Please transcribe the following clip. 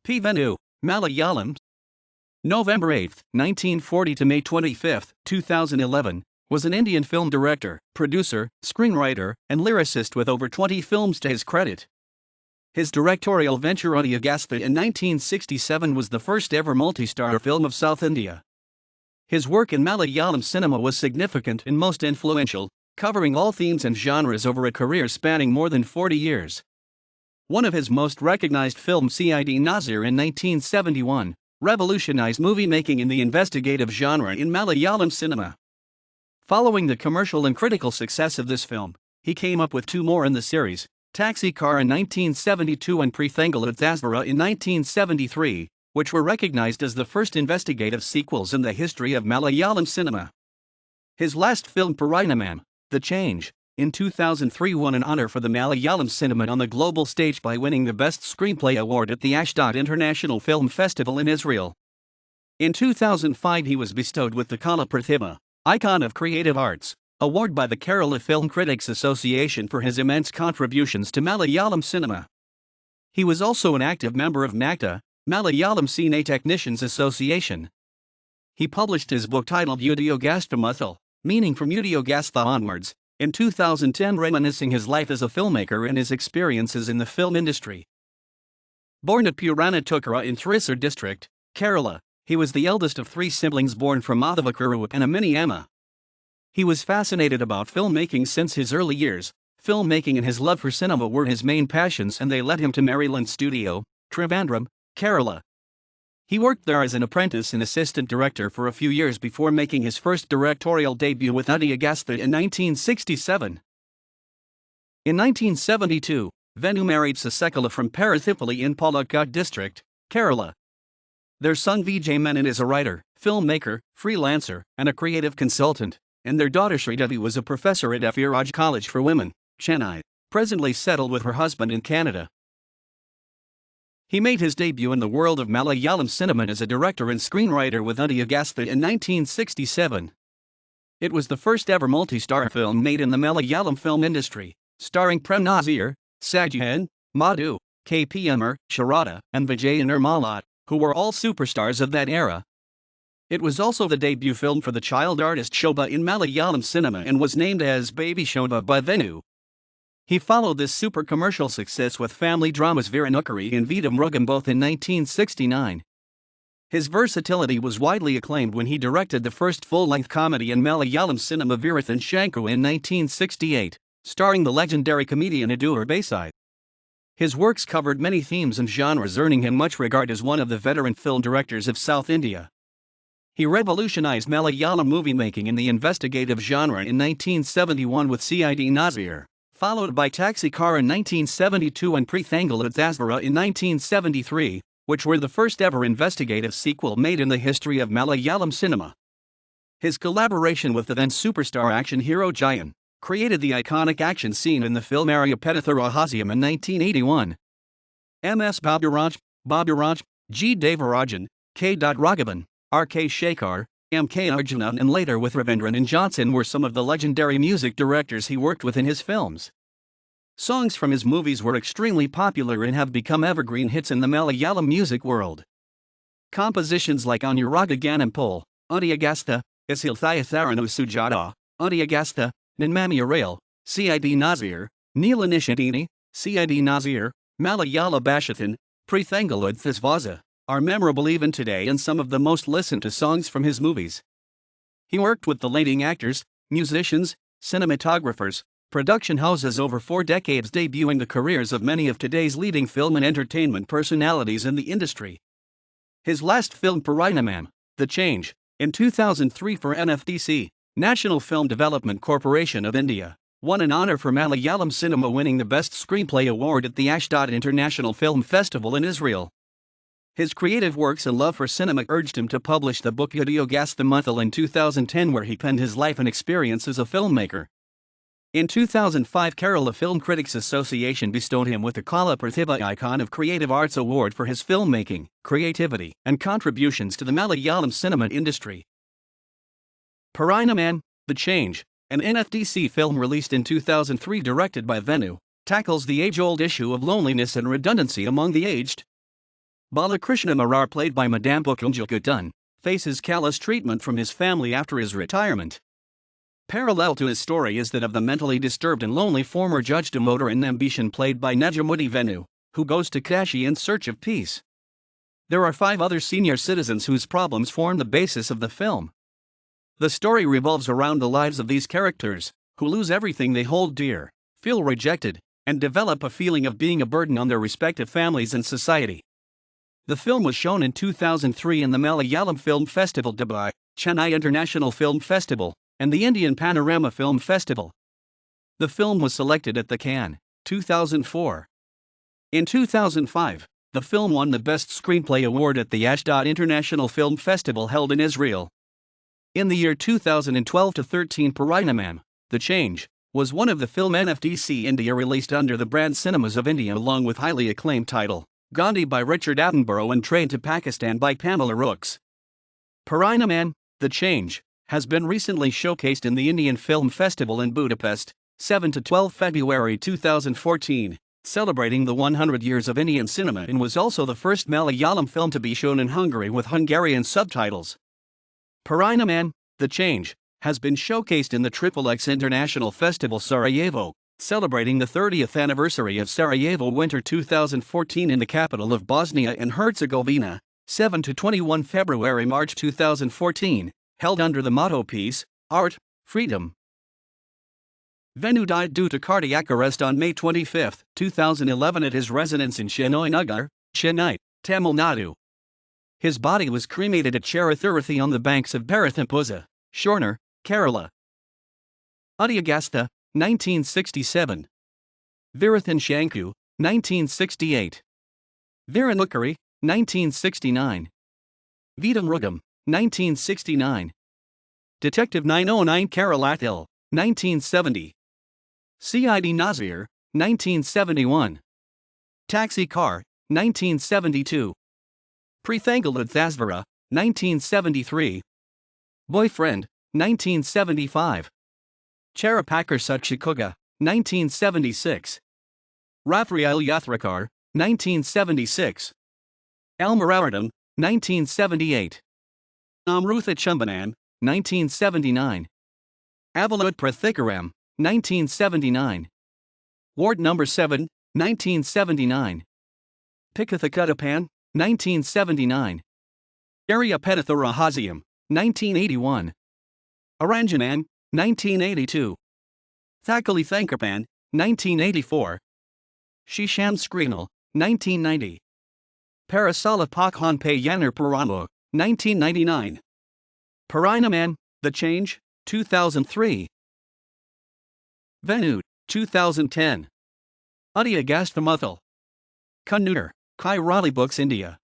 Venu, Malayalam. November 8, 1940 to May 25, 2011, was an Indian film director, producer, screenwriter, and lyricist with over 20 films to his credit. His directorial venture Udyogastha in 1967 was the first ever multi-star film of South India. His work in Malayalam cinema was significant and most influential, covering all themes and genres over a career spanning more than 40 years. One of his most recognized films, C.I.D. Nazir in 1971, revolutionized movie-making in the investigative genre in Malayalam cinema. Following the commercial and critical success of this film, he came up with two more in the series, Taxi Car in 1972 and Prethangalude Thazhvara in 1973, which were recognized as the first investigative sequels in the history of Malayalam cinema. His last film, Parinamam, The Change, in 2003 won an honor for the Malayalam cinema on the global stage by winning the Best Screenplay Award at the Ashdod International Film Festival in Israel. In 2005 he was bestowed with the Kala Prathiba, Icon of Creative Arts, award by the Kerala Film Critics Association for his immense contributions to Malayalam cinema. He was also an active member of MACTA, Malayalam Cine Technicians Association. He published his book titled Udyogastha Muthal, meaning From Udyogastha Onwards, in 2010, reminiscing his life as a filmmaker and his experiences in the film industry. Born at Parinamam in Thrissur district, Kerala, he was the eldest of three siblings born from Udhyogastha and a mini Amma. He was fascinated about filmmaking since his early years. Filmmaking and his love for cinema were his main passions, and they led him to Maryland Studio, Trivandrum, Kerala. He worked there as an apprentice and assistant director for a few years before making his first directorial debut with Udyogastha in 1967. In 1972, Venu married Sasekala from Parinamam in Palakkad district, Kerala. Their son Vijay Menon is a writer, filmmaker, freelancer, and a creative consultant, and their daughter Sridevi was a professor at F.E. College for Women, Chennai, presently settled with her husband in Canada. He made his debut in the world of Malayalam cinema as a director and screenwriter with Udyogastha in 1967. It was the first ever multi-star film made in the Malayalam film industry, starring Nazir, Sajan, Madhu, K.P.M.R., Sharada, and Vijay Nirmalat, who were all superstars of that era. It was also the debut film for the child artist Shobha in Malayalam cinema and was named as Baby Shobha by Venu. He followed this super commercial success with family dramas Viranukari and Vidam Rugam both in 1969. His versatility was widely acclaimed when he directed the first full-length comedy in Malayalam cinema Virathan Shanku in 1968, starring the legendary comedian Udhyogastha. His works covered many themes and genres, earning him much regard as one of the veteran film directors of South India. He revolutionized Malayalam movie-making in the investigative genre in 1971 with C.I.D. Nazir, followed by Taxi Car in 1972 and Prethangalude Thazhvara in 1973, which were the first ever investigative sequel made in the history of Malayalam cinema. His collaboration with the then superstar action hero Jayan created the iconic action scene in the film Arayapadatharahasiyam in 1981. M.S. Baburaj, G. Devarajan, K. Raghavan, R.K. Shekhar, M.K. Arjunan, and later with Ravindran and Johnson were some of the legendary music directors he worked with in his films. Songs from his movies were extremely popular and have become evergreen hits in the Malayalam music world. Compositions like Anuraga Ganam Pol, Udyogastha, Isil Thayatharanu Sujata, Udyogastha, Ninmami Arail, C.I.D. Nazir, Neela Nishadini, C.I.D. Nazir, Malayala Bashathan, Prethangalude Thazhvara, are memorable even today and some of the most listened to songs from his movies. He worked with the leading actors, musicians, cinematographers, production houses over 4 decades, debuting the careers of many of today's leading film and entertainment personalities in the industry. His last film, Parinamam, The Change, in 2003 for NFDC, National Film Development Corporation of India, won an honor for Malayalam cinema, winning the Best Screenplay Award at the Ashdod International Film Festival in Israel. His creative works and love for cinema urged him to publish the book Udyogastha Muthal in 2010, where he penned his life and experience as a filmmaker. In 2005, Kerala Film Critics Association bestowed him with the Kala Prathiba Icon of Creative Arts Award for his filmmaking, creativity, and contributions to the Malayalam cinema industry. Parinamam, The Change, an NFDC film released in 2003 directed by Venu, tackles the age-old issue of loneliness and redundancy among the aged. Balakrishna Marar, played by Madame Udyogastha, faces callous treatment from his family after his retirement. Parallel to his story is that of the mentally disturbed and lonely former Judge Damodar in Ambition, played by Najamudi Venu, who goes to Kashi in search of peace. There are 5 other senior citizens whose problems form the basis of the film. The story revolves around the lives of these characters, who lose everything they hold dear, feel rejected, and develop a feeling of being a burden on their respective families and society. The film was shown in 2003 in the Malayalam Film Festival, Dubai, Chennai International Film Festival, and the Indian Panorama Film Festival. The film was selected at the Cannes 2004. In 2005, the film won the Best Screenplay Award at the Ashdod International Film Festival held in Israel. In the year 2012-13, Parinamam, The Change, was one of the film NFDC India released under the brand Cinemas of India, along with highly acclaimed title Gandhi by Richard Attenborough and Trade to Pakistan by Pamela Rooks. Parinamam, The Change, has been recently showcased in the Indian Film Festival in Budapest, 7-12 February 2014, celebrating the 100 years of Indian cinema, and was also the first Malayalam film to be shown in Hungary with Hungarian subtitles. Parinamam, The Change, has been showcased in the XXX International Festival Sarajevo, celebrating the 30th anniversary of Sarajevo Winter 2014 in the capital of Bosnia and Herzegovina, 7-21 February-March 2014, held under the motto Peace, Art, Freedom. Venu died due to cardiac arrest on May 25, 2011 at his residence in Chennai Nagar, Chennai, Tamil Nadu. His body was cremated at Charithiruthi on the banks of Parathampuzha, Shornur, Kerala. Udyogastha, 1967. Virathan Shanku, 1968. Viranukari, 1969. Vidamrugam, 1969. Detective 909 Karalathil, 1970. C.I.D. Nazir, 1971. Taxi Car, 1972. Prethangalude Thazhvara, 1973. Boyfriend, 1975. Charapakar Sutchikuga, 1976. Rathriel Yathrakar, 1976. Almararadam, 1978. Amrutha Chumbanan, 1979. Avalud Prathikaram, 1979. Ward No. 7, 1979. Pikathakutapan, 1979. Area Penatharahasiam, 1981. Aranjanan, 1982. Thakali Thankarpan, 1984. Shisham Screenal, 1990. Parasala Pakhanpe Yanar Puramo, 1999. Parinamam, The Change, 2003. Venu, 2010. Udyogastha Muthal. Kannur, Kairali Books India.